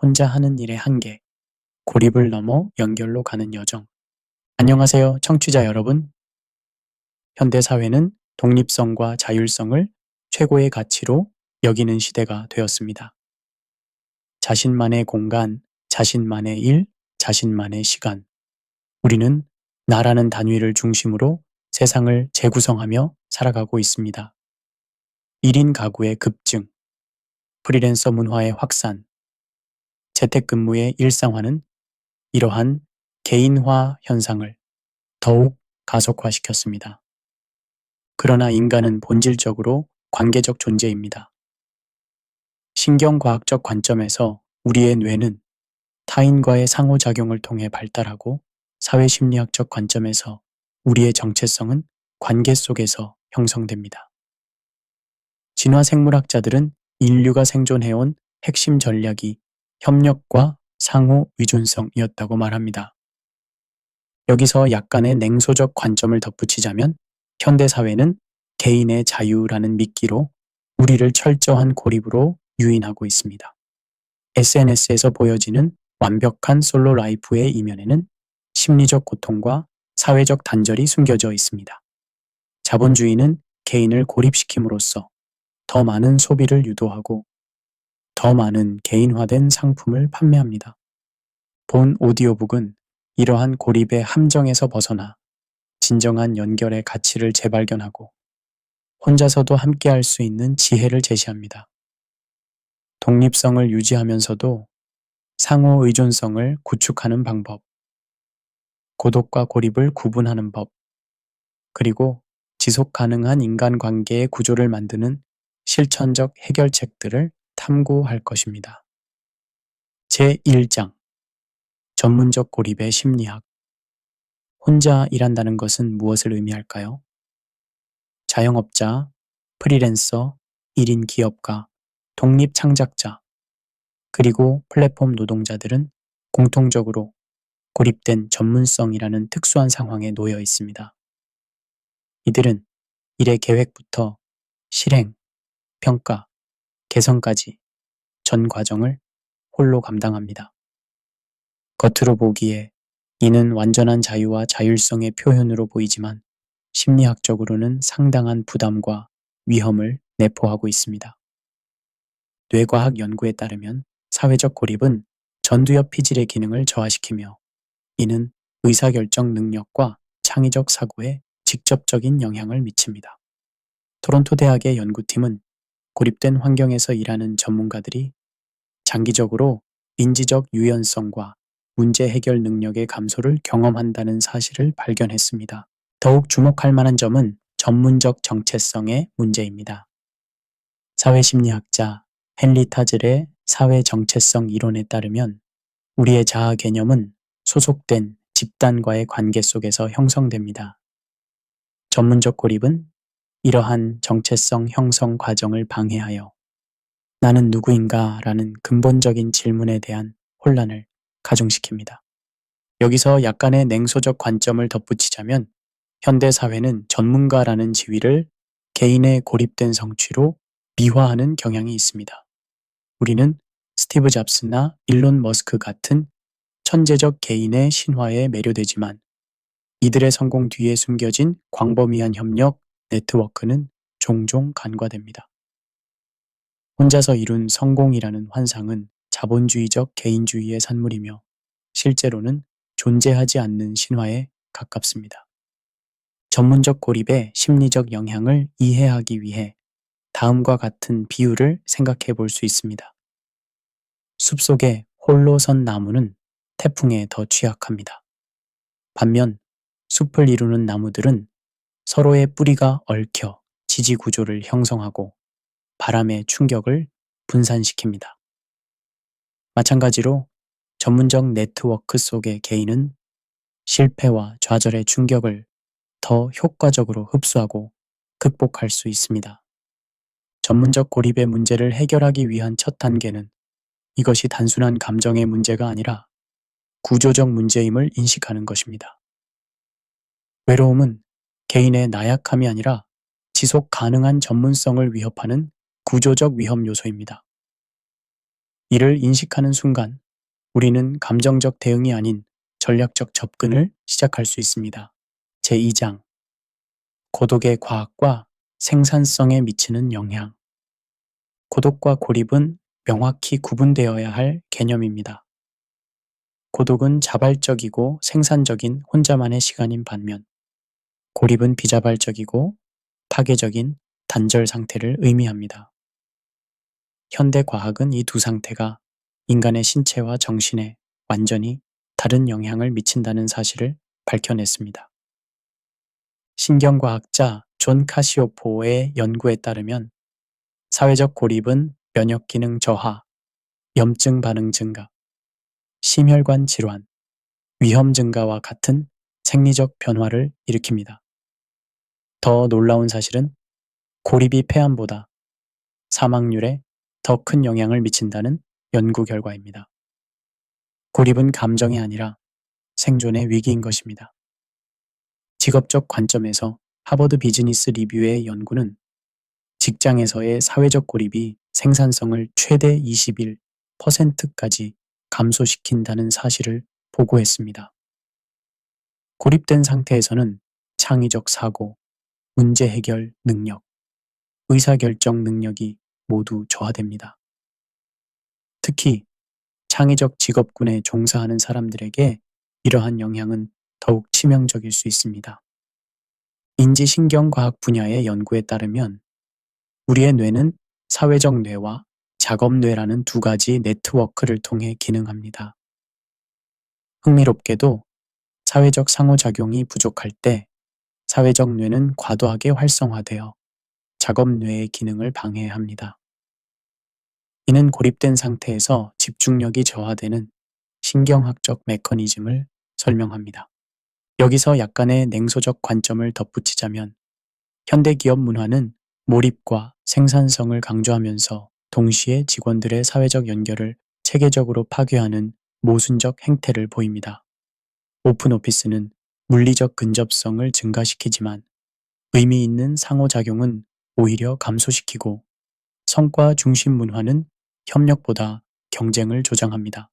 혼자 하는 일의 한계, 고립을 넘어 연결로 가는 여정. 안녕하세요, 청취자 여러분. 현대사회는 독립성과 자율성을 최고의 가치로 여기는 시대가 되었습니다. 자신만의 공간, 자신만의 일, 자신만의 시간. 우리는 나라는 단위를 중심으로 세상을 재구성하며 살아가고 있습니다. 1인 가구의 급증, 프리랜서 문화의 확산, 재택근무의 일상화는 이러한 개인화 현상을 더욱 가속화시켰습니다. 그러나 인간은 본질적으로 관계적 존재입니다. 신경과학적 관점에서 우리의 뇌는 타인과의 상호작용을 통해 발달하고 사회심리학적 관점에서 우리의 정체성은 관계 속에서 형성됩니다. 진화생물학자들은 인류가 생존해온 핵심 전략이 협력과 상호 의존성이었다고 말합니다. 여기서 약간의 냉소적 관점을 덧붙이자면 현대사회는 개인의 자유라는 미끼로 우리를 철저한 고립으로 유인하고 있습니다. SNS에서 보여지는 완벽한 솔로 라이프의 이면에는 심리적 고통과 사회적 단절이 숨겨져 있습니다. 자본주의는 개인을 고립시킴으로써 더 많은 소비를 유도하고 더 많은 개인화된 상품을 판매합니다. 본 오디오북은 이러한 고립의 함정에서 벗어나 진정한 연결의 가치를 재발견하고 혼자서도 함께할 수 있는 지혜를 제시합니다. 독립성을 유지하면서도 상호 의존성을 구축하는 방법, 고독과 고립을 구분하는 법, 그리고 지속 가능한 인간관계의 구조를 만드는 실천적 해결책들을 탐구할 것입니다. 제1장 전문적 고립의 심리학. 혼자 일한다는 것은 무엇을 의미할까요? 자영업자, 프리랜서, 1인 기업가, 독립 창작자, 그리고 플랫폼 노동자들은 공통적으로 고립된 전문성이라는 특수한 상황에 놓여 있습니다. 이들은 일의 계획부터 실행, 평가, 개선까지 전 과정을 홀로 감당합니다. 겉으로 보기에 이는 완전한 자유와 자율성의 표현으로 보이지만 심리학적으로는 상당한 부담과 위험을 내포하고 있습니다. 뇌과학 연구에 따르면 사회적 고립은 전두엽 피질의 기능을 저하시키며 이는 의사결정 능력과 창의적 사고에 직접적인 영향을 미칩니다. 토론토 대학의 연구팀은 고립된 환경에서 일하는 전문가들이 장기적으로 인지적 유연성과 문제 해결 능력의 감소를 경험한다는 사실을 발견했습니다. 더욱 주목할 만한 점은 전문적 정체성의 문제입니다. 사회심리학자 헨리 타즐의 사회 정체성 이론에 따르면 우리의 자아 개념은 소속된 집단과의 관계 속에서 형성됩니다. 전문적 고립은 이러한 정체성 형성 과정을 방해하여 나는 누구인가 라는 근본적인 질문에 대한 혼란을 가중시킵니다. 여기서 약간의 냉소적 관점을 덧붙이자면 현대사회는 전문가라는 지위를 개인의 고립된 성취로 미화하는 경향이 있습니다. 우리는 스티브 잡스나 일론 머스크 같은 천재적 개인의 신화에 매료되지만 이들의 성공 뒤에 숨겨진 광범위한 협력, 네트워크는 종종 간과됩니다. 혼자서 이룬 성공이라는 환상은 자본주의적 개인주의의 산물이며 실제로는 존재하지 않는 신화에 가깝습니다. 전문적 고립의 심리적 영향을 이해하기 위해 다음과 같은 비유를 생각해 볼 수 있습니다. 숲속에 홀로 선 나무는 태풍에 더 취약합니다. 반면 숲을 이루는 나무들은 서로의 뿌리가 얽혀 지지 구조를 형성하고 바람의 충격을 분산시킵니다. 마찬가지로 전문적 네트워크 속의 개인은 실패와 좌절의 충격을 더 효과적으로 흡수하고 극복할 수 있습니다. 전문적 고립의 문제를 해결하기 위한 첫 단계는 이것이 단순한 감정의 문제가 아니라 구조적 문제임을 인식하는 것입니다. 외로움은 개인의 나약함이 아니라 지속 가능한 전문성을 위협하는 구조적 위험 요소입니다. 이를 인식하는 순간 우리는 감정적 대응이 아닌 전략적 접근을 시작할 수 있습니다. 제2장 고독의 과학과 생산성에 미치는 영향. 고독과 고립은 명확히 구분되어야 할 개념입니다. 고독은 자발적이고 생산적인 혼자만의 시간인 반면 고립은 비자발적이고 파괴적인 단절 상태를 의미합니다. 현대 과학은 이 두 상태가 인간의 신체와 정신에 완전히 다른 영향을 미친다는 사실을 밝혀냈습니다. 신경과학자 존 카시오포의 연구에 따르면 사회적 고립은 면역 기능 저하, 염증 반응 증가, 심혈관 질환, 위험 증가와 같은 생리적 변화를 일으킵니다. 더 놀라운 사실은 고립이 폐암보다 사망률에 더 큰 영향을 미친다는 연구 결과입니다. 고립은 감정이 아니라 생존의 위기인 것입니다. 직업적 관점에서 하버드 비즈니스 리뷰의 연구는 직장에서의 사회적 고립이 생산성을 최대 21%까지 감소시킨다는 사실을 보고했습니다. 고립된 상태에서는 창의적 사고, 문제 해결 능력, 의사결정 능력이 모두 저하됩니다. 특히 창의적 직업군에 종사하는 사람들에게 이러한 영향은 더욱 치명적일 수 있습니다. 인지신경과학 분야의 연구에 따르면 우리의 뇌는 사회적 뇌와 작업 뇌라는 두 가지 네트워크를 통해 기능합니다. 흥미롭게도 사회적 상호작용이 부족할 때 사회적 뇌는 과도하게 활성화되어 작업 뇌의 기능을 방해합니다. 이는 고립된 상태에서 집중력이 저하되는 신경학적 메커니즘을 설명합니다. 여기서 약간의 냉소적 관점을 덧붙이자면 현대 기업 문화는 몰입과 생산성을 강조하면서 동시에 직원들의 사회적 연결을 체계적으로 파괴하는 모순적 행태를 보입니다. 오픈 오피스는 물리적 근접성을 증가시키지만 의미 있는 상호작용은 오히려 감소시키고 성과 중심 문화는 협력보다 경쟁을 조장합니다.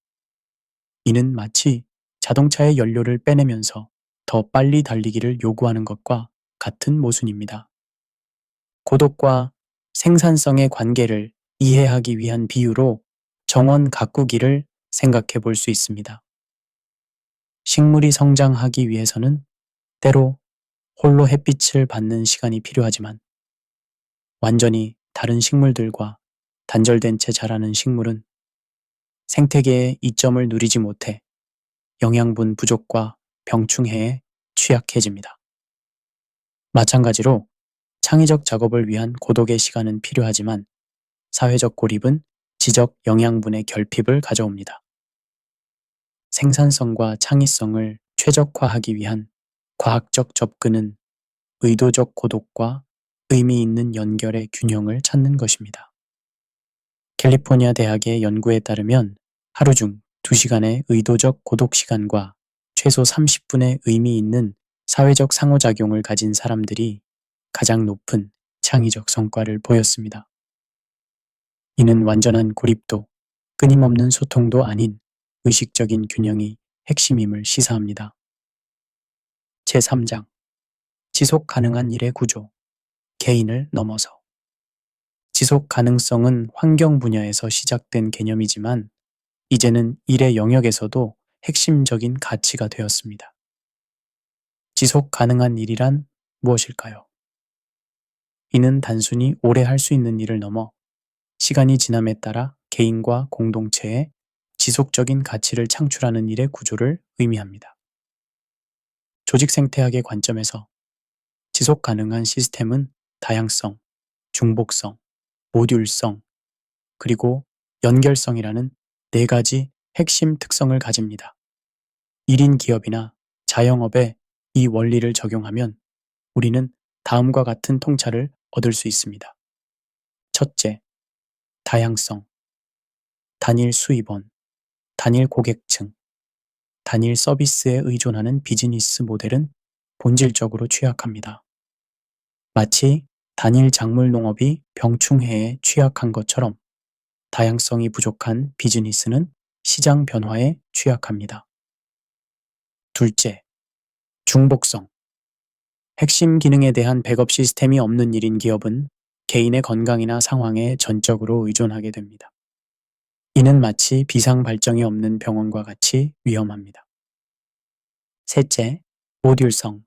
이는 마치 자동차의 연료를 빼내면서 더 빨리 달리기를 요구하는 것과 같은 모순입니다. 고독과 생산성의 관계를 이해하기 위한 비유로 정원 가꾸기를 생각해 볼 수 있습니다. 식물이 성장하기 위해서는 때로 홀로 햇빛을 받는 시간이 필요하지만 완전히 다른 식물들과 단절된 채 자라는 식물은 생태계의 이점을 누리지 못해 영양분 부족과 병충해에 취약해집니다. 마찬가지로 창의적 작업을 위한 고독의 시간은 필요하지만 사회적 고립은 지적 영양분의 결핍을 가져옵니다. 생산성과 창의성을 최적화하기 위한 과학적 접근은 의도적 고독과 의미 있는 연결의 균형을 찾는 것입니다. 캘리포니아 대학의 연구에 따르면 하루 중 2시간의 의도적 고독 시간과 최소 30분의 의미 있는 사회적 상호작용을 가진 사람들이 가장 높은 창의적 성과를 보였습니다. 이는 완전한 고립도 끊임없는 소통도 아닌 의식적인 균형이 핵심임을 시사합니다. 제3장 지속 가능한 일의 구조, 개인을 넘어서. 지속 가능성은 환경 분야에서 시작된 개념이지만 이제는 일의 영역에서도 핵심적인 가치가 되었습니다. 지속 가능한 일이란 무엇일까요? 이는 단순히 오래 할 수 있는 일을 넘어 시간이 지남에 따라 개인과 공동체에 지속적인 가치를 창출하는 일의 구조를 의미합니다. 조직 생태학의 관점에서 지속 가능한 시스템은 다양성, 중복성, 모듈성, 그리고 연결성이라는 4가지 핵심 특성을 가집니다. 1인 기업이나 자영업에 이 원리를 적용하면 우리는 다음과 같은 통찰을 얻을 수 있습니다. 첫째, 다양성. 단일 수입원, 단일 고객층, 단일 서비스에 의존하는 비즈니스 모델은 본질적으로 취약합니다. 마치 단일 작물 농업이 병충해에 취약한 것처럼 다양성이 부족한 비즈니스는 시장 변화에 취약합니다. 둘째, 중복성. 핵심 기능에 대한 백업 시스템이 없는 1인 기업은 개인의 건강이나 상황에 전적으로 의존하게 됩니다. 이는 마치 비상 발정이 없는 병원과 같이 위험합니다. 셋째, 모듈성.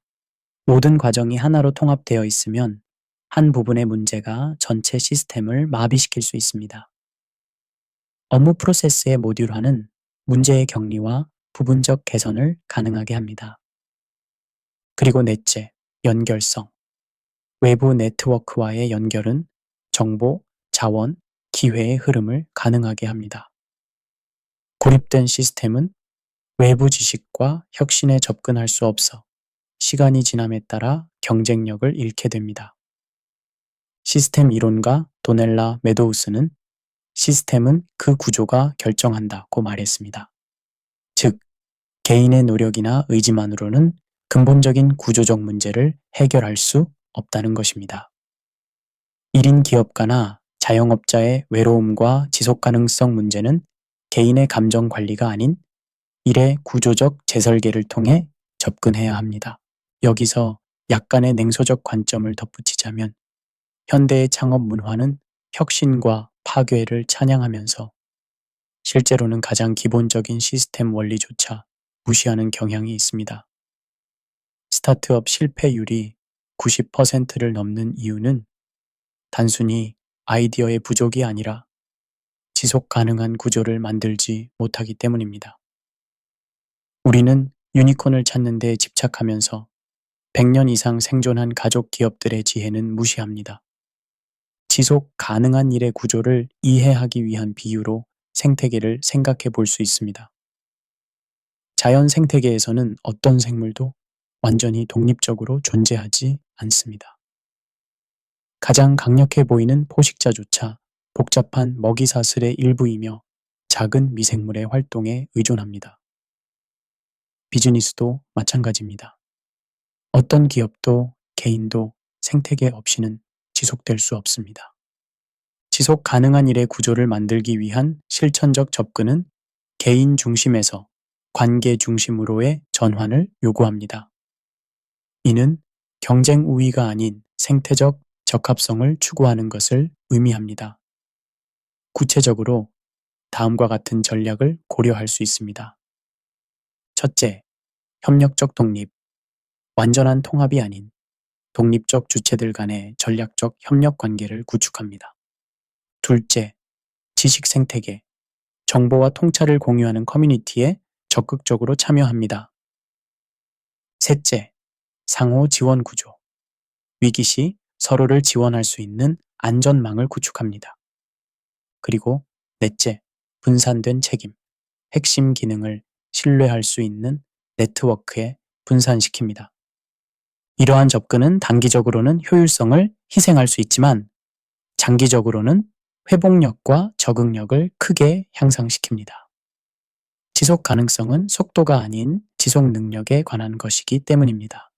모든 과정이 하나로 통합되어 있으면 한 부분의 문제가 전체 시스템을 마비시킬 수 있습니다. 업무 프로세스의 모듈화는 문제의 격리와 부분적 개선을 가능하게 합니다. 그리고 넷째, 연결성. 외부 네트워크와의 연결은 정보, 자원, 기회의 흐름을 가능하게 합니다. 고립된 시스템은 외부 지식과 혁신에 접근할 수 없어 시간이 지남에 따라 경쟁력을 잃게 됩니다. 시스템 이론가 도넬라 메도우스는 시스템은 그 구조가 결정한다고 말했습니다. 즉, 개인의 노력이나 의지만으로는 근본적인 구조적 문제를 해결할 수 없다는 것입니다. 1인 기업가나 자영업자의 외로움과 지속 가능성 문제는 개인의 감정 관리가 아닌 일의 구조적 재설계를 통해 접근해야 합니다. 여기서 약간의 냉소적 관점을 덧붙이자면 현대의 창업 문화는 혁신과 파괴를 찬양하면서 실제로는 가장 기본적인 시스템 원리조차 무시하는 경향이 있습니다. 스타트업 실패율이 90%를 넘는 이유는 단순히 아이디어의 부족이 아니라 지속 가능한 구조를 만들지 못하기 때문입니다. 우리는 유니콘을 찾는 데 집착하면서 100년 이상 생존한 가족 기업들의 지혜는 무시합니다. 지속 가능한 일의 구조를 이해하기 위한 비유로 생태계를 생각해 볼 수 있습니다. 자연 생태계에서는 어떤 생물도 완전히 독립적으로 존재하지 않습니다. 가장 강력해 보이는 포식자조차 복잡한 먹이사슬의 일부이며 작은 미생물의 활동에 의존합니다. 비즈니스도 마찬가지입니다. 어떤 기업도 개인도 생태계 없이는 지속될 수 없습니다. 지속 가능한 일의 구조를 만들기 위한 실천적 접근은 개인 중심에서 관계 중심으로의 전환을 요구합니다. 이는 경쟁 우위가 아닌 생태적 적합성을 추구하는 것을 의미합니다. 구체적으로 다음과 같은 전략을 고려할 수 있습니다. 첫째, 협력적 독립. 완전한 통합이 아닌 독립적 주체들 간의 전략적 협력 관계를 구축합니다. 둘째, 지식 생태계. 정보와 통찰을 공유하는 커뮤니티에 적극적으로 참여합니다. 셋째, 상호 지원 구조. 위기 시 서로를 지원할 수 있는 안전망을 구축합니다. 그리고 넷째, 분산된 책임. 핵심 기능을 신뢰할 수 있는 네트워크에 분산시킵니다. 이러한 접근은 단기적으로는 효율성을 희생할 수 있지만 장기적으로는 회복력과 적응력을 크게 향상시킵니다. 지속 가능성은 속도가 아닌 지속 능력에 관한 것이기 때문입니다.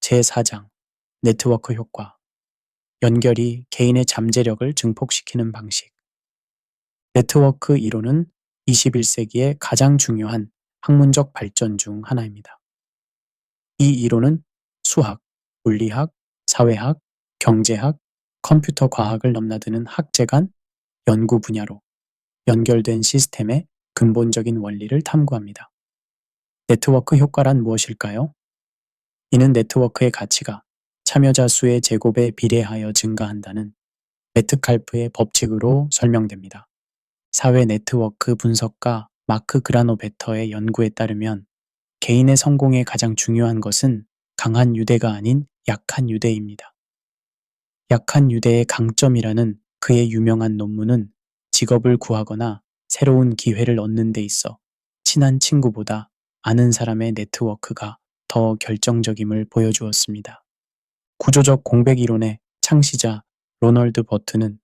제4장 네트워크 효과. 연결이 개인의 잠재력을 증폭시키는 방식. 네트워크 이론은 21세기의 가장 중요한 학문적 발전 중 하나입니다. 이 이론은 수학, 물리학, 사회학, 경제학, 컴퓨터 과학을 넘나드는 학제 간 연구 분야로 연결된 시스템의 근본적인 원리를 탐구합니다. 네트워크 효과란 무엇일까요? 이는 네트워크의 가치가 참여자 수의 제곱에 비례하여 증가한다는 메트칼프의 법칙으로 설명됩니다. 사회 네트워크 분석가 마크 그라노베터의 연구에 따르면 개인의 성공에 가장 중요한 것은 강한 유대가 아닌 약한 유대입니다. 약한 유대의 강점이라는 그의 유명한 논문은 직업을 구하거나 새로운 기회를 얻는 데 있어 친한 친구보다 아는 사람의 네트워크가 더 결정적임을 보여주었습니다. 구조적 공백 이론의 창시자 로널드 버트는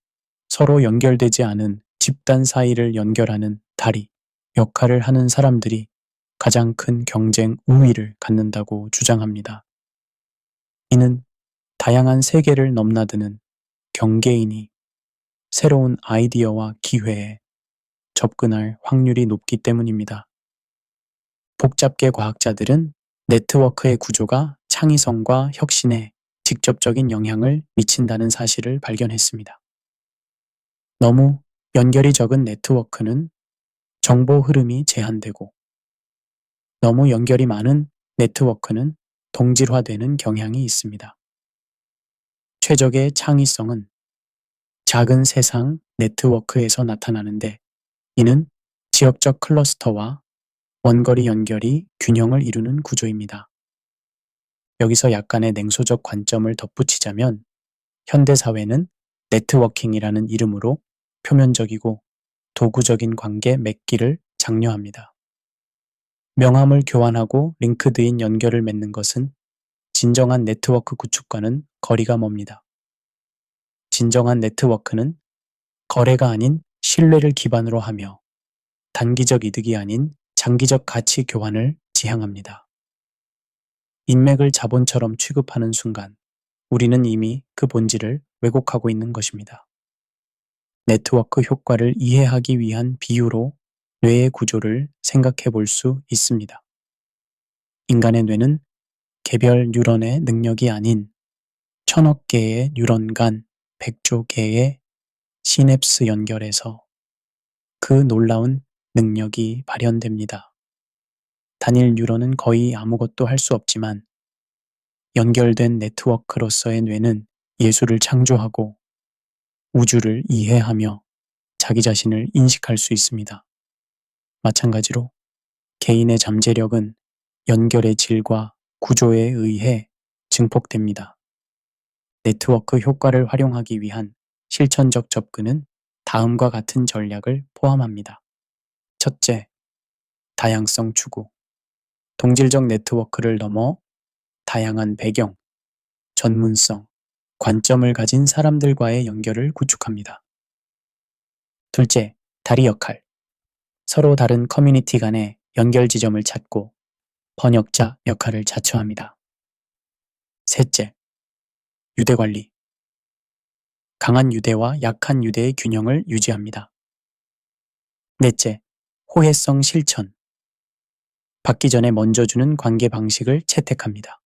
서로 연결되지 않은 집단 사이를 연결하는 다리 역할을 하는 사람들이 가장 큰 경쟁 우위를 갖는다고 주장합니다. 이는 다양한 세계를 넘나드는 경계인이 새로운 아이디어와 기회에 접근할 확률이 높기 때문입니다. 복잡계 과학자들은 네트워크의 구조가 창의성과 혁신에 직접적인 영향을 미친다는 사실을 발견했습니다. 너무 연결이 적은 네트워크는 정보 흐름이 제한되고, 너무 연결이 많은 네트워크는 동질화되는 경향이 있습니다. 최적의 창의성은 작은 세상 네트워크에서 나타나는데, 이는 지역적 클러스터와 원거리 연결이 균형을 이루는 구조입니다. 여기서 약간의 냉소적 관점을 덧붙이자면, 현대사회는 네트워킹이라는 이름으로 표면적이고 도구적인 관계 맺기를 장려합니다. 명함을 교환하고 링크드인 연결을 맺는 것은 진정한 네트워크 구축과는 거리가 멉니다. 진정한 네트워크는 거래가 아닌 신뢰를 기반으로 하며 단기적 이득이 아닌 장기적 가치 교환을 지향합니다. 인맥을 자본처럼 취급하는 순간 우리는 이미 그 본질을 왜곡하고 있는 것입니다. 네트워크 효과를 이해하기 위한 비유로 뇌의 구조를 생각해 볼 수 있습니다. 인간의 뇌는 개별 뉴런의 능력이 아닌 1000억 개의 뉴런 간 100조 개의 시냅스 연결에서 그 놀라운 능력이 발현됩니다. 단일 뉴런은 거의 아무것도 할 수 없지만 연결된 네트워크로서의 뇌는 예술을 창조하고 우주를 이해하며 자기 자신을 인식할 수 있습니다. 마찬가지로 개인의 잠재력은 연결의 질과 구조에 의해 증폭됩니다. 네트워크 효과를 활용하기 위한 실천적 접근은 다음과 같은 전략을 포함합니다. 첫째, 다양성 추구. 동질적 네트워크를 넘어 다양한 배경, 전문성, 관점을 가진 사람들과의 연결을 구축합니다. 둘째, 다리 역할. 서로 다른 커뮤니티 간의 연결 지점을 찾고 번역자 역할을 자처합니다. 셋째, 유대 관리. 강한 유대와 약한 유대의 균형을 유지합니다. 넷째, 호혜성 실천. 받기 전에 먼저 주는 관계 방식을 채택합니다.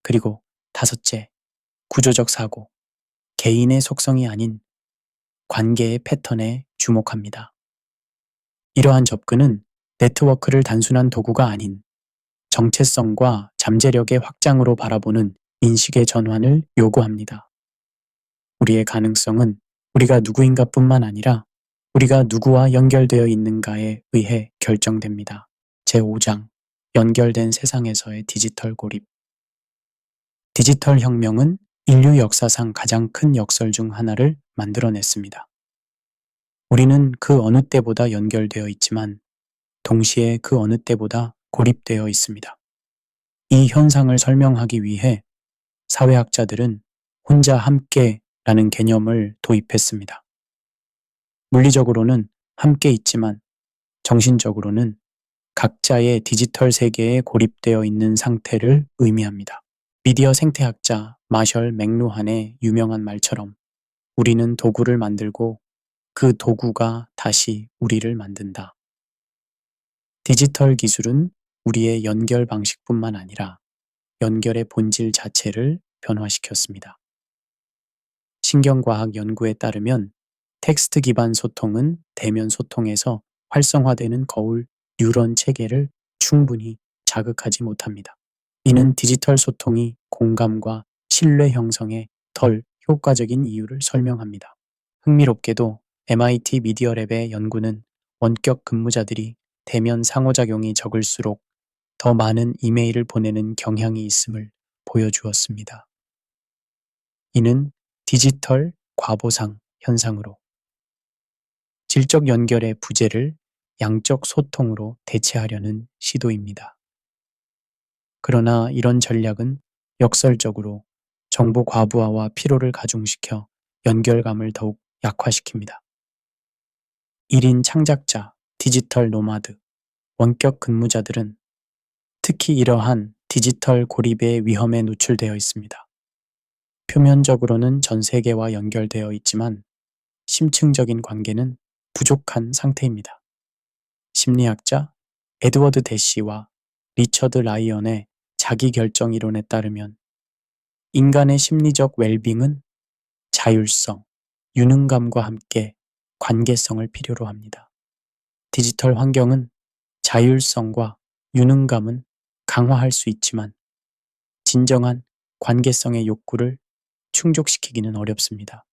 그리고 다섯째, 구조적 사고. 개인의 속성이 아닌 관계의 패턴에 주목합니다. 이러한 접근은 네트워크를 단순한 도구가 아닌 정체성과 잠재력의 확장으로 바라보는 인식의 전환을 요구합니다. 우리의 가능성은 우리가 누구인가 뿐만 아니라 우리가 누구와 연결되어 있는가에 의해 결정됩니다. 제5장 연결된 세상에서의 디지털 고립. 디지털 혁명은 인류 역사상 가장 큰 역설 중 하나를 만들어냈습니다. 우리는 그 어느 때보다 연결되어 있지만 동시에 그 어느 때보다 고립되어 있습니다. 이 현상을 설명하기 위해 사회학자들은 혼자 함께라는 개념을 도입했습니다. 물리적으로는 함께 있지만 정신적으로는 각자의 디지털 세계에 고립되어 있는 상태를 의미합니다. 미디어 생태학자 마셜 맥루한의 유명한 말처럼 우리는 도구를 만들고 그 도구가 다시 우리를 만든다. 디지털 기술은 우리의 연결 방식뿐만 아니라 연결의 본질 자체를 변화시켰습니다. 신경과학 연구에 따르면 텍스트 기반 소통은 대면 소통에서 활성화되는 거울 뉴런 체계를 충분히 자극하지 못합니다. 이는 디지털 소통이 공감과 신뢰 형성에 덜 효과적인 이유를 설명합니다. 흥미롭게도 MIT 미디어랩의 연구는 원격 근무자들이 대면 상호작용이 적을수록 더 많은 이메일을 보내는 경향이 있음을 보여주었습니다. 이는 디지털 과보상 현상으로 질적 연결의 부재를 양적 소통으로 대체하려는 시도입니다. 그러나 이런 전략은 역설적으로 정보 과부하와 피로를 가중시켜 연결감을 더욱 약화시킵니다. 1인 창작자, 디지털 노마드, 원격 근무자들은 특히 이러한 디지털 고립의 위험에 노출되어 있습니다. 표면적으로는 전 세계와 연결되어 있지만 심층적인 관계는 부족한 상태입니다. 심리학자 에드워드 대시와 리처드 라이언의 자기결정 이론에 따르면 인간의 심리적 웰빙은 자율성, 유능감과 함께 관계성을 필요로 합니다. 디지털 환경은 자율성과 유능감은 강화할 수 있지만 진정한 관계성의 욕구를 충족시키기는 어렵습니다.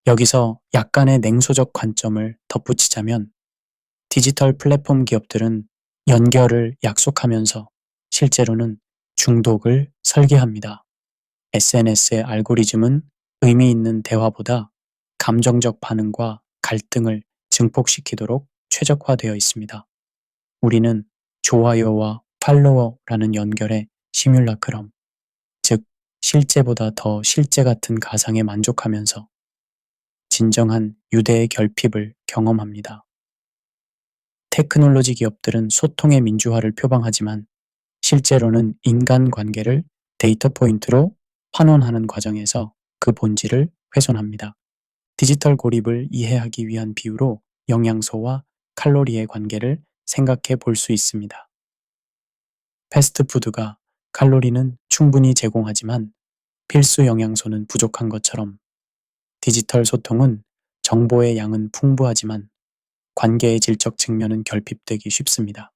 여기서 약간의 냉소적 관점을 덧붙이자면 디지털 플랫폼 기업들은 연결을 약속하면서 실제로는 중독을 설계합니다. SNS의 알고리즘은 의미 있는 대화보다 감정적 반응과 갈등을 증폭시키도록 최적화되어 있습니다. 우리는 좋아요와 팔로워라는 연결의 시뮬라크럼, 즉 실제보다 더 실제 같은 가상에 만족하면서 진정한 유대의 결핍을 경험합니다. 테크놀로지 기업들은 소통의 민주화를 표방하지만 실제로는 인간관계를 데이터 포인트로 환원하는 과정에서 그 본질을 훼손합니다. 디지털 고립을 이해하기 위한 비유로 영양소와 칼로리의 관계를 생각해 볼 수 있습니다. 패스트푸드가 칼로리는 충분히 제공하지만 필수 영양소는 부족한 것처럼 디지털 소통은 정보의 양은 풍부하지만 관계의 질적 측면은 결핍되기 쉽습니다.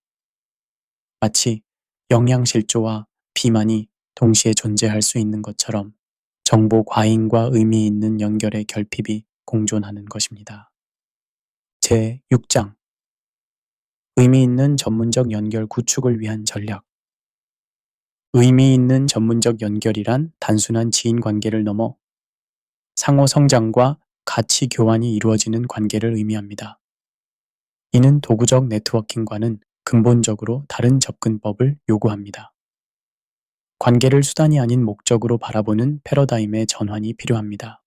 마치 영양실조와 비만이 동시에 존재할 수 있는 것처럼 정보 과잉과 의미 있는 연결의 결핍이 공존하는 것입니다. 제6장 의미 있는 전문적 연결 구축을 위한 전략. 의미 있는 전문적 연결이란 단순한 지인 관계를 넘어 상호 성장과 가치 교환이 이루어지는 관계를 의미합니다. 이는 도구적 네트워킹과는 근본적으로 다른 접근법을 요구합니다. 관계를 수단이 아닌 목적으로 바라보는 패러다임의 전환이 필요합니다.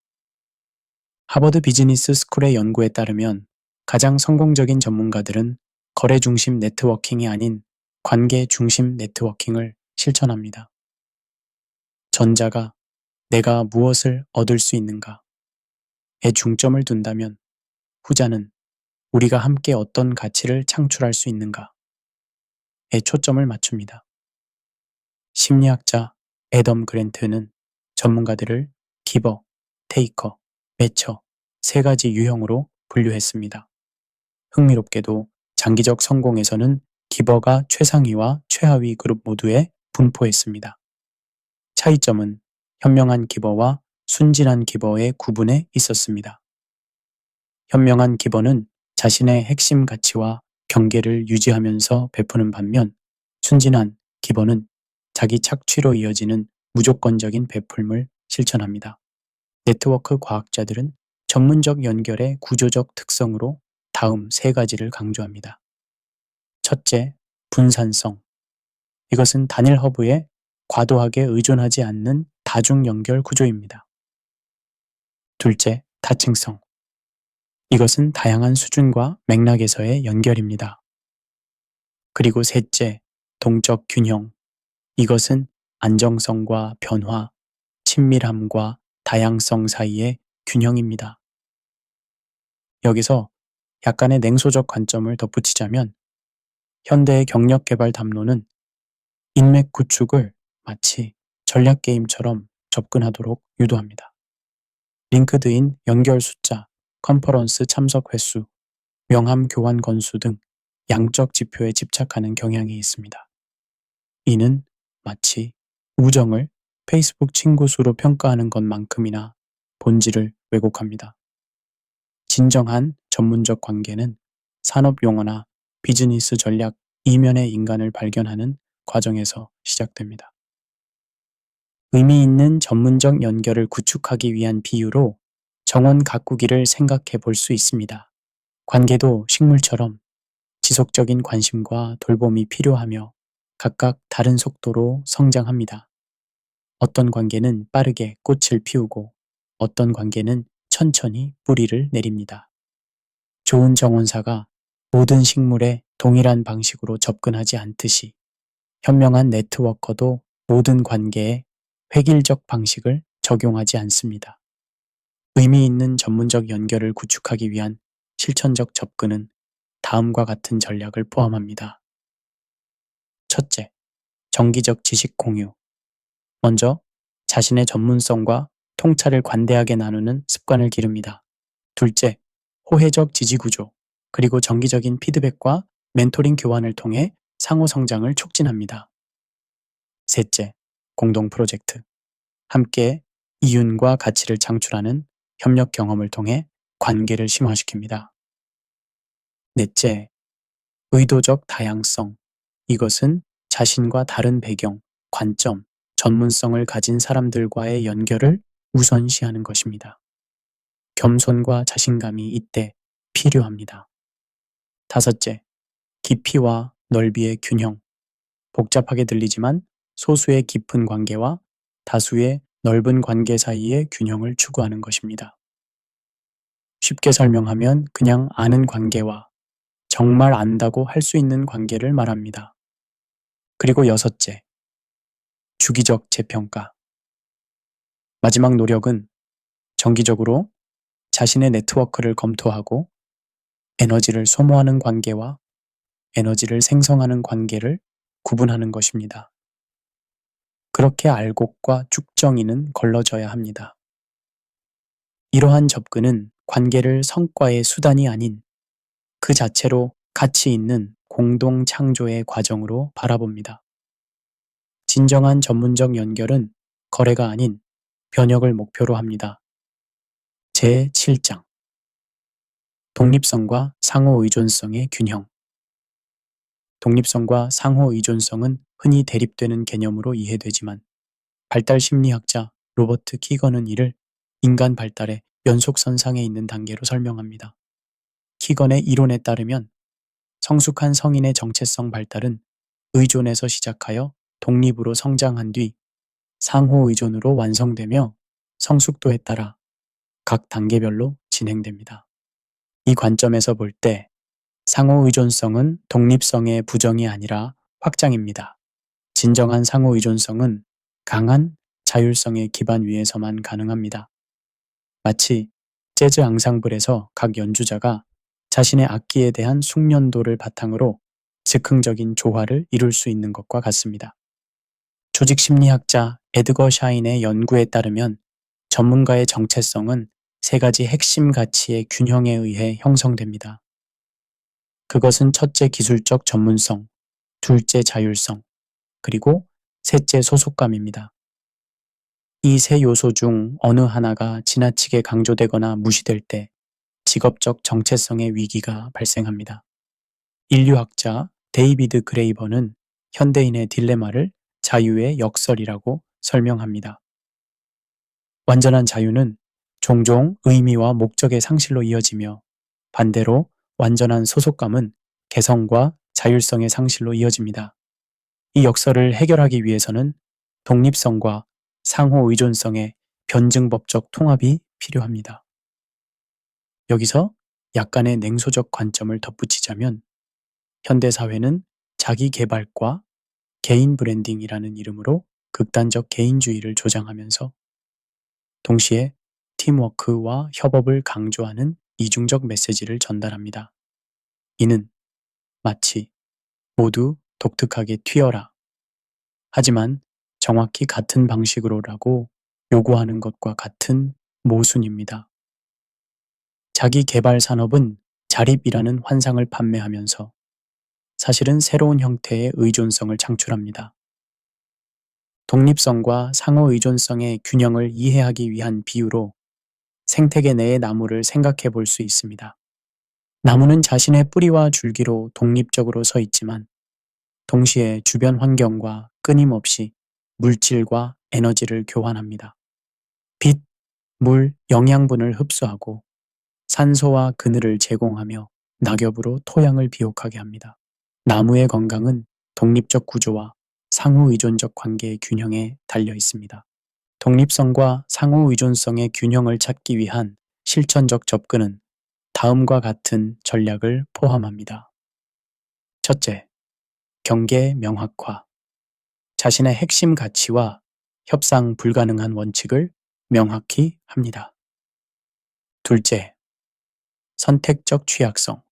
하버드 비즈니스 스쿨의 연구에 따르면 가장 성공적인 전문가들은 거래 중심 네트워킹이 아닌 관계 중심 네트워킹을 실천합니다. 전자가 내가 무엇을 얻을 수 있는가에 중점을 둔다면 후자는 우리가 함께 어떤 가치를 창출할 수 있는가에 초점을 맞춥니다. 심리학자 애덤 그랜트는 전문가들을 기버, 테이커, 매처 세 가지 유형으로 분류했습니다. 흥미롭게도 장기적 성공에서는 기버가 최상위와 최하위 그룹 모두에 분포했습니다. 차이점은 현명한 기버와 순진한 기버의 구분에 있었습니다. 현명한 기버는 자신의 핵심 가치와 경계를 유지하면서 베푸는 반면 순진한 기버는 자기 착취로 이어지는 무조건적인 베풀물 실천합니다. 네트워크 과학자들은 전문적 연결의 구조적 특성으로 다음 세 가지를 강조합니다. 첫째, 분산성. 이것은 단일 허브에 과도하게 의존하지 않는 다중 연결 구조입니다. 둘째, 다층성. 이것은 다양한 수준과 맥락에서의 연결입니다. 그리고 셋째, 동적 균형. 이것은 안정성과 변화, 친밀함과 다양성 사이의 균형입니다. 여기서 약간의 냉소적 관점을 덧붙이자면 현대의 경력 개발 담론은 인맥 구축을 마치 전략 게임처럼 접근하도록 유도합니다. 링크드인 연결 숫자, 컨퍼런스 참석 횟수, 명함 교환 건수 등 양적 지표에 집착하는 경향이 있습니다. 이는 마치 우정을 페이스북 친구 수로 평가하는 것만큼이나 본질을 왜곡합니다. 진정한 전문적 관계는 산업 용어나 비즈니스 전략 이면의 인간을 발견하는 과정에서 시작됩니다. 의미 있는 전문적 연결을 구축하기 위한 비유로 정원 가꾸기를 생각해 볼 수 있습니다. 관계도 식물처럼 지속적인 관심과 돌봄이 필요하며 각각 다른 속도로 성장합니다. 어떤 관계는 빠르게 꽃을 피우고 어떤 관계는 천천히 뿌리를 내립니다. 좋은 정원사가 모든 식물에 동일한 방식으로 접근하지 않듯이 현명한 네트워커도 모든 관계에 획일적 방식을 적용하지 않습니다. 의미 있는 전문적 연결을 구축하기 위한 실천적 접근은 다음과 같은 전략을 포함합니다. 첫째, 정기적 지식 공유. 먼저 자신의 전문성과 통찰을 관대하게 나누는 습관을 기릅니다. 둘째, 호혜적 지지 구조, 그리고 정기적인 피드백과 멘토링 교환을 통해 상호 성장을 촉진합니다. 셋째, 공동 프로젝트. 함께 이윤과 가치를 창출하는 협력 경험을 통해 관계를 심화시킵니다. 넷째, 의도적 다양성. 이것은 자신과 다른 배경, 관점, 전문성을 가진 사람들과의 연결을 우선시하는 것입니다. 겸손과 자신감이 이때 필요합니다. 다섯째, 깊이와 넓이의 균형. 복잡하게 들리지만 소수의 깊은 관계와 다수의 넓은 관계 사이의 균형을 추구하는 것입니다. 쉽게 설명하면 그냥 아는 관계와 정말 안다고 할 수 있는 관계를 말합니다. 그리고 여섯째, 주기적 재평가. 마지막 노력은 정기적으로 자신의 네트워크를 검토하고 에너지를 소모하는 관계와 에너지를 생성하는 관계를 구분하는 것입니다. 그렇게 알곡과 쭉정이는 걸러져야 합니다. 이러한 접근은 관계를 성과의 수단이 아닌 그 자체로 가치 있는 공동 창조의 과정으로 바라봅니다. 진정한 전문적 연결은 거래가 아닌 변혁을 목표로 합니다. 제7장 독립성과 상호 의존성의 균형. 독립성과 상호 의존성은 흔히 대립되는 개념으로 이해되지만 발달 심리학자 로버트 키건은 이를 인간 발달의 연속선상에 있는 단계로 설명합니다. 키건의 이론에 따르면 성숙한 성인의 정체성 발달은 의존에서 시작하여 독립으로 성장한 뒤 상호 의존으로 완성되며 성숙도에 따라 각 단계별로 진행됩니다. 이 관점에서 볼 때 상호 의존성은 독립성의 부정이 아니라 확장입니다. 진정한 상호 의존성은 강한 자율성의 기반 위에서만 가능합니다. 마치 재즈 앙상블에서 각 연주자가 자신의 악기에 대한 숙련도를 바탕으로 즉흥적인 조화를 이룰 수 있는 것과 같습니다. 조직 심리학자 에드거 샤인의 연구에 따르면 전문가의 정체성은 세 가지 핵심 가치의 균형에 의해 형성됩니다. 그것은 첫째 기술적 전문성, 둘째 자율성, 그리고 셋째 소속감입니다. 이 세 요소 중 어느 하나가 지나치게 강조되거나 무시될 때 직업적 정체성의 위기가 발생합니다. 인류학자 데이비드 그레이버는 현대인의 딜레마를 자유의 역설이라고 설명합니다. 완전한 자유는 종종 의미와 목적의 상실로 이어지며 반대로 완전한 소속감은 개성과 자율성의 상실로 이어집니다. 이 역설을 해결하기 위해서는 독립성과 상호 의존성의 변증법적 통합이 필요합니다. 여기서 약간의 냉소적 관점을 덧붙이자면 현대사회는 자기 개발과 개인 브랜딩이라는 이름으로 극단적 개인주의를 조장하면서 동시에 팀워크와 협업을 강조하는 이중적 메시지를 전달합니다. 이는 마치 모두 독특하게 튀어라. 하지만 정확히 같은 방식으로라고 요구하는 것과 같은 모순입니다. 자기 개발 산업은 자립이라는 환상을 판매하면서 사실은 새로운 형태의 의존성을 창출합니다. 독립성과 상호 의존성의 균형을 이해하기 위한 비유로 생태계 내의 나무를 생각해 볼 수 있습니다. 나무는 자신의 뿌리와 줄기로 독립적으로 서 있지만 동시에 주변 환경과 끊임없이 물질과 에너지를 교환합니다. 빛, 물, 영양분을 흡수하고 산소와 그늘을 제공하며 낙엽으로 토양을 비옥하게 합니다. 나무의 건강은 독립적 구조와 상호 의존적 관계의 균형에 달려 있습니다. 독립성과 상호 의존성의 균형을 찾기 위한 실천적 접근은 다음과 같은 전략을 포함합니다. 첫째, 경계 명확화. 자신의 핵심 가치와 협상 불가능한 원칙을 명확히 합니다. 둘째, 선택적 취약성.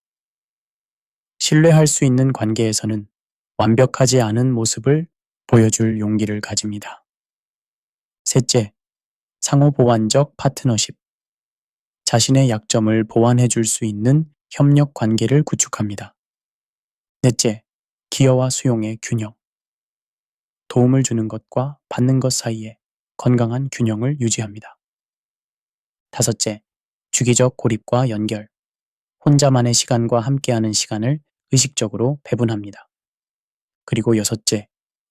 신뢰할 수 있는 관계에서는 완벽하지 않은 모습을 보여줄 용기를 가집니다. 셋째, 상호 보완적 파트너십. 자신의 약점을 보완해 줄 수 있는 협력 관계를 구축합니다. 넷째, 기여와 수용의 균형. 도움을 주는 것과 받는 것 사이에 건강한 균형을 유지합니다. 다섯째, 주기적 고립과 연결. 혼자만의 시간과 함께하는 시간을 의식적으로 배분합니다. 그리고 여섯째,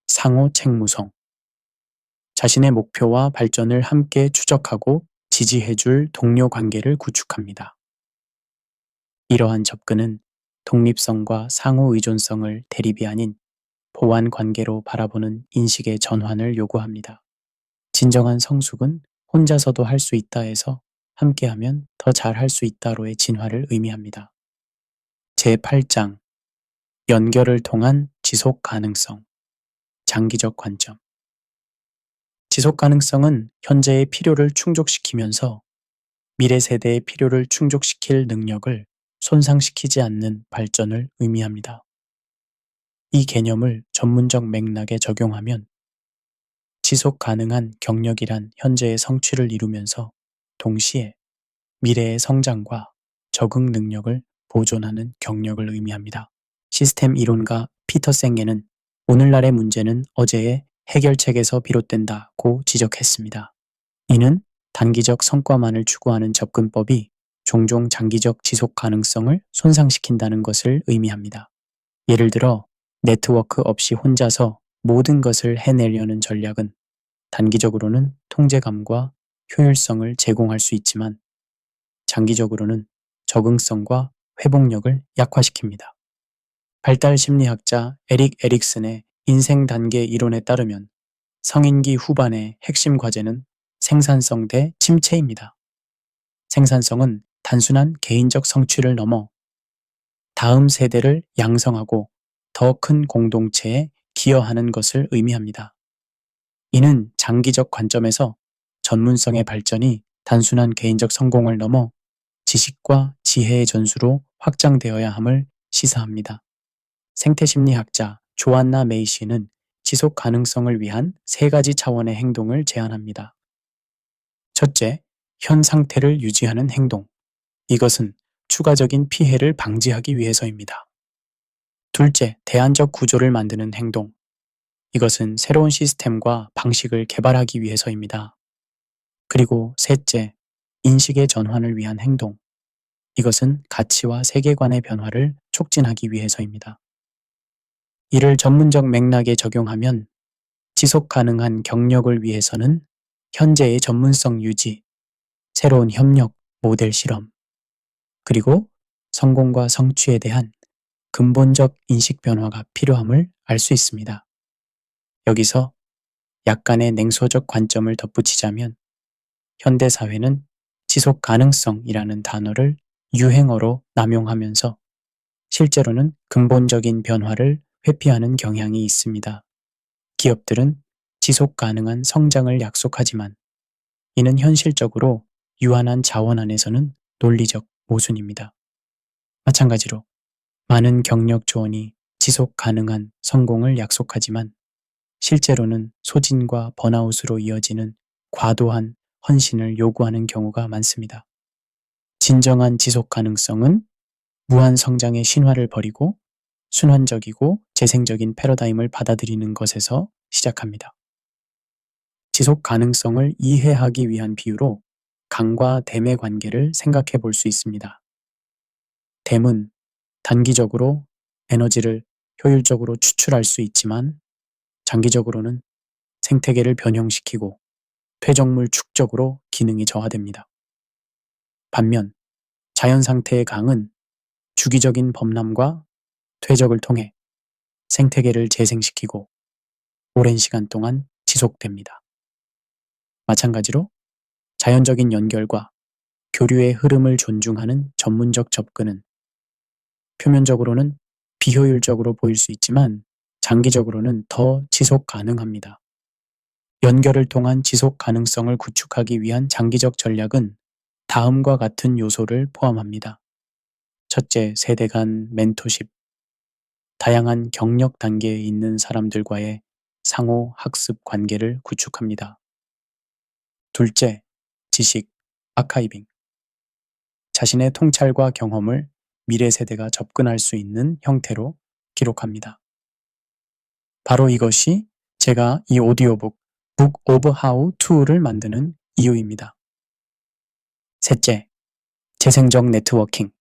상호 책무성. 자신의 목표와 발전을 함께 추적하고 지지해줄 동료 관계를 구축합니다. 이러한 접근은 독립성과 상호 의존성을 대립이 아닌 보완 관계로 바라보는 인식의 전환을 요구합니다. 진정한 성숙은 혼자서도 할 수 있다에서 함께하면 더 잘 할 수 있다로의 진화를 의미합니다. 제8장 연결을 통한 지속 가능성. 장기적 관점. 지속 가능성은 현재의 필요를 충족시키면서 미래 세대의 필요를 충족시킬 능력을 손상시키지 않는 발전을 의미합니다. 이 개념을 전문적 맥락에 적용하면 지속 가능한 경력이란 현재의 성취를 이루면서 동시에 미래의 성장과 적응 능력을 보존하는 경력을 의미합니다. 시스템 이론가 피터 쌩게는 오늘날의 문제는 어제의 해결책에서 비롯된다고 지적했습니다. 이는 단기적 성과만을 추구하는 접근법이 종종 장기적 지속 가능성을 손상시킨다는 것을 의미합니다. 예를 들어 네트워크 없이 혼자서 모든 것을 해내려는 전략은 단기적으로는 통제감과 효율성을 제공할 수 있지만 장기적으로는 적응성과 회복력을 약화시킵니다. 발달 심리학자 에릭 에릭슨의 인생 단계 이론에 따르면 성인기 후반의 핵심 과제는 생산성 대 침체입니다. 생산성은 단순한 개인적 성취를 넘어 다음 세대를 양성하고 더 큰 공동체에 기여하는 것을 의미합니다. 이는 장기적 관점에서 전문성의 발전이 단순한 개인적 성공을 넘어 지식과 지혜의 전수로 확장되어야 함을 시사합니다. 생태심리학자 조안나 메이시는 지속 가능성을 위한 세 가지 차원의 행동을 제안합니다. 첫째, 현 상태를 유지하는 행동. 이것은 추가적인 피해를 방지하기 위해서입니다. 둘째, 대안적 구조를 만드는 행동. 이것은 새로운 시스템과 방식을 개발하기 위해서입니다. 그리고 셋째, 인식의 전환을 위한 행동. 이것은 가치와 세계관의 변화를 촉진하기 위해서입니다. 이를 전문적 맥락에 적용하면 지속 가능한 경력을 위해서는 현재의 전문성 유지, 새로운 협력, 모델 실험, 그리고 성공과 성취에 대한 근본적 인식 변화가 필요함을 알 수 있습니다. 여기서 약간의 냉소적 관점을 덧붙이자면 현대 사회는 지속 가능성이라는 단어를 유행어로 남용하면서 실제로는 근본적인 변화를 회피하는 경향이 있습니다. 기업들은 지속 가능한 성장을 약속하지만 이는 현실적으로 유한한 자원 안에서는 논리적 모순입니다. 마찬가지로 많은 경력 조언이 지속 가능한 성공을 약속하지만 실제로는 소진과 번아웃으로 이어지는 과도한 헌신을 요구하는 경우가 많습니다. 진정한 지속 가능성은 무한 성장의 신화를 버리고 순환적이고 재생적인 패러다임을 받아들이는 것에서 시작합니다. 지속 가능성을 이해하기 위한 비유로 강과 댐의 관계를 생각해 볼 수 있습니다. 댐은 단기적으로 에너지를 효율적으로 추출할 수 있지만 장기적으로는 생태계를 변형시키고 퇴적물 축적으로 기능이 저하됩니다. 반면 자연 상태의 강은 주기적인 범람과 퇴적을 통해 생태계를 재생시키고 오랜 시간 동안 지속됩니다. 마찬가지로 자연적인 연결과 교류의 흐름을 존중하는 전문적 접근은 표면적으로는 비효율적으로 보일 수 있지만 장기적으로는 더 지속 가능합니다. 연결을 통한 지속 가능성을 구축하기 위한 장기적 전략은 다음과 같은 요소를 포함합니다. 첫째, 세대 간 멘토십. 다양한 경력 단계에 있는 사람들과의 상호 학습 관계를 구축합니다. 둘째, 지식, 아카이빙. 자신의 통찰과 경험을 미래 세대가 접근할 수 있는 형태로 기록합니다. 바로 이것이 제가 이 오디오북 Book of How To를 만드는 이유입니다. 셋째, 재생적 네트워킹.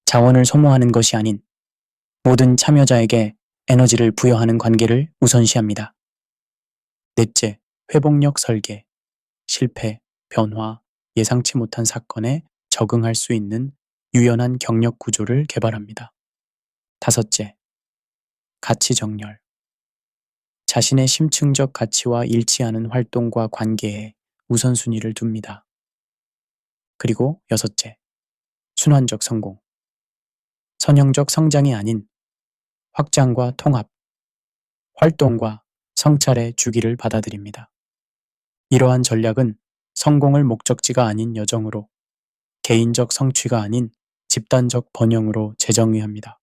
자원을 소모하는 것이 아닌 모든 참여자에게 에너지를 부여하는 관계를 우선시합니다. 넷째, 회복력 설계. 실패, 변화, 예상치 못한 사건에 적응할 수 있는 유연한 경력 구조를 개발합니다. 다섯째, 가치 정렬. 자신의 심층적 가치와 일치하는 활동과 관계에 우선순위를 둡니다. 그리고 여섯째, 순환적 성공. 선형적 성장이 아닌 확장과 통합, 활동과 성찰의 주기를 받아들입니다. 이러한 전략은 성공을 목적지가 아닌 여정으로, 개인적 성취가 아닌 집단적 번영으로 재정의합니다.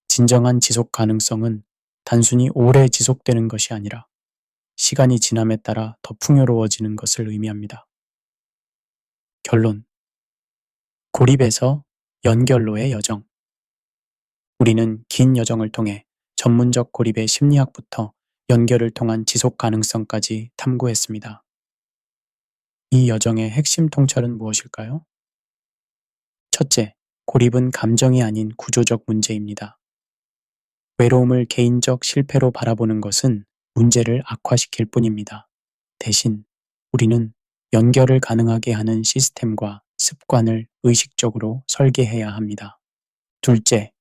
진정한 지속 가능성은 단순히 오래 지속되는 것이 아니라 시간이 지남에 따라 더 풍요로워지는 것을 의미합니다. 결론. 고립에서 연결로의 여정. 우리는 긴 여정을 통해 전문적 고립의 심리학부터 연결을 통한 지속 가능성까지 탐구했습니다. 이 여정의 핵심 통찰은 무엇일까요? 첫째, 고립은 감정이 아닌 구조적 문제입니다. 외로움을 개인적 실패로 바라보는 것은 문제를 악화시킬 뿐입니다. 대신 우리는 연결을 가능하게 하는 시스템과 습관을 의식적으로 설계해야 합니다. 둘째,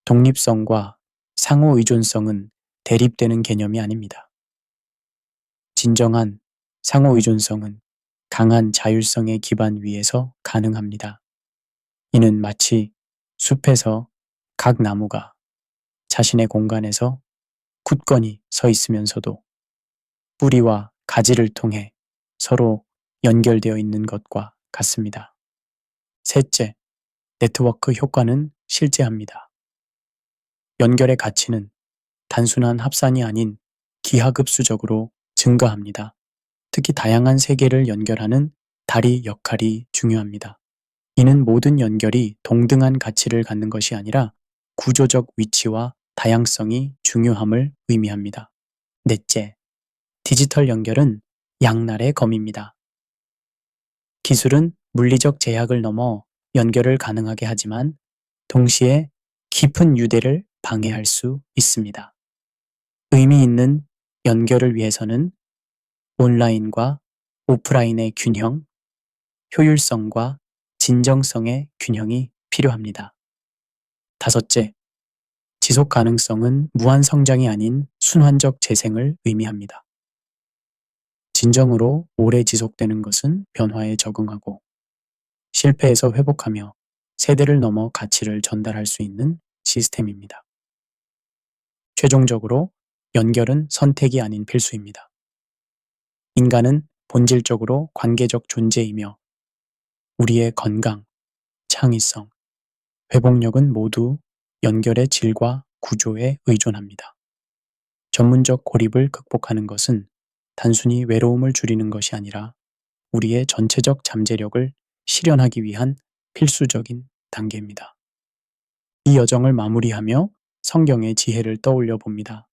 독립성과 상호 의존성은 대립되는 개념이 아닙니다. 진정한 상호 의존성은 강한 자율성의 기반 위에서 가능합니다. 이는 마치 숲에서 각 나무가 자신의 공간에서 굳건히 서 있으면서도 뿌리와 가지를 통해 서로 연결되어 있는 것과 같습니다. 셋째, 네트워크 효과는 실제합니다. 연결의 가치는 단순한 합산이 아닌 기하급수적으로 증가합니다. 특히 다양한 세계를 연결하는 다리 역할이 중요합니다. 이는 모든 연결이 동등한 가치를 갖는 것이 아니라 구조적 위치와 다양성이 중요함을 의미합니다. 넷째, 디지털 연결은 양날의 검입니다. 기술은 물리적 제약을 넘어 연결을 가능하게 하지만 동시에 깊은 유대를 방해할 수 있습니다. 의미 있는 연결을 위해서는 온라인과 오프라인의 균형, 효율성과 진정성의 균형이 필요합니다. 다섯째, 지속 가능성은 무한 성장이 아닌 순환적 재생을 의미합니다. 진정으로 오래 지속되는 것은 변화에 적응하고 실패에서 회복하며 세대를 넘어 가치를 전달할 수 있는 시스템입니다. 최종적으로 연결은 선택이 아닌 필수입니다. 인간은 본질적으로 관계적 존재이며 우리의 건강, 창의성, 회복력은 모두 연결의 질과 구조에 의존합니다. 전문적 고립을 극복하는 것은 단순히 외로움을 줄이는 것이 아니라 우리의 전체적 잠재력을 실현하기 위한 필수적인 단계입니다. 이 여정을 마무리하며 성경의 지혜를 떠올려 봅니다.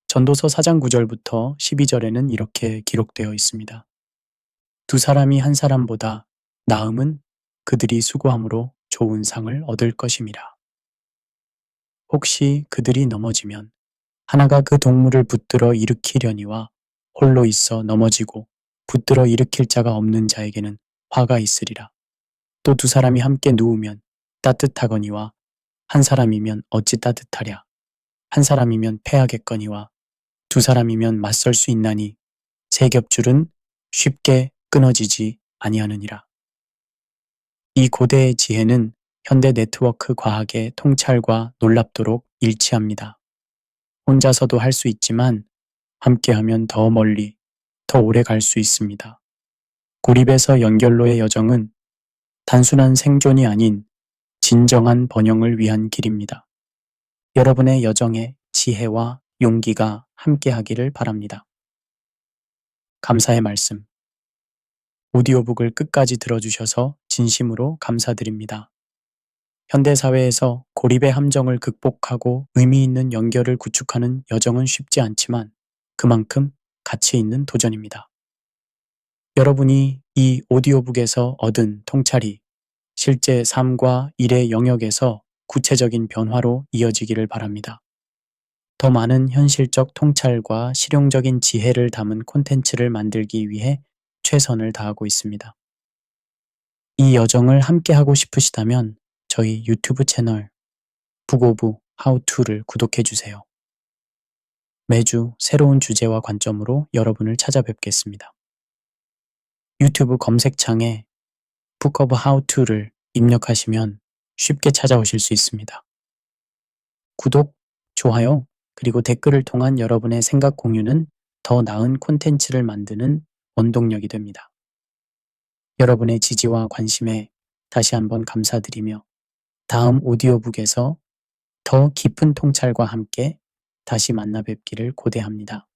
전도서 4장 9절부터 12절에는 이렇게 기록되어 있습니다. 두 사람이 한 사람보다 나음은 그들이 수고함으로 좋은 상을 얻을 것임이라. 혹시 그들이 넘어지면 하나가 그 동물을 붙들어 일으키려니와 홀로 있어 넘어지고 붙들어 일으킬 자가 없는 자에게는 화가 있으리라. 또 두 사람이 함께 누우면 따뜻하거니와 한 사람이면 어찌 따뜻하랴. 한 사람이면 패하겠거니와 두 사람이면 맞설 수 있나니 세 겹줄은 쉽게 끊어지지 아니하느니라. 이 고대의 지혜는 현대 네트워크 과학의 통찰과 놀랍도록 일치합니다. 혼자서도 할 수 있지만 함께하면 더 멀리, 더 오래 갈 수 있습니다. 고립에서 연결로의 여정은 단순한 생존이 아닌 진정한 번영을 위한 길입니다. 여러분의 여정에 지혜와 용기가 함께하기를 바랍니다. 감사의 말씀. 오디오북을 끝까지 들어주셔서 진심으로 감사드립니다. 현대사회에서 고립의 함정을 극복하고 의미 있는 연결을 구축하는 여정은 쉽지 않지만 그만큼 가치 있는 도전입니다. 여러분이 이 오디오북에서 얻은 통찰이 실제 삶과 일의 영역에서 구체적인 변화로 이어지기를 바랍니다. 더 많은 현실적 통찰과 실용적인 지혜를 담은 콘텐츠를 만들기 위해 최선을 다하고 있습니다. 이 여정을 함께하고 싶으시다면 저희 유튜브 채널 북오브 하우투를 구독해주세요. 매주 새로운 주제와 관점으로 여러분을 찾아뵙겠습니다. 유튜브 검색창에 북 오브 하우투를 입력하시면 쉽게 찾아오실 수 있습니다. 구독, 좋아요, 그리고 댓글을 통한 여러분의 생각 공유는 더 나은 콘텐츠를 만드는 원동력이 됩니다. 여러분의 지지와 관심에 다시 한번 감사드리며 다음 오디오북에서 더 깊은 통찰과 함께 다시 만나 뵙기를 고대합니다.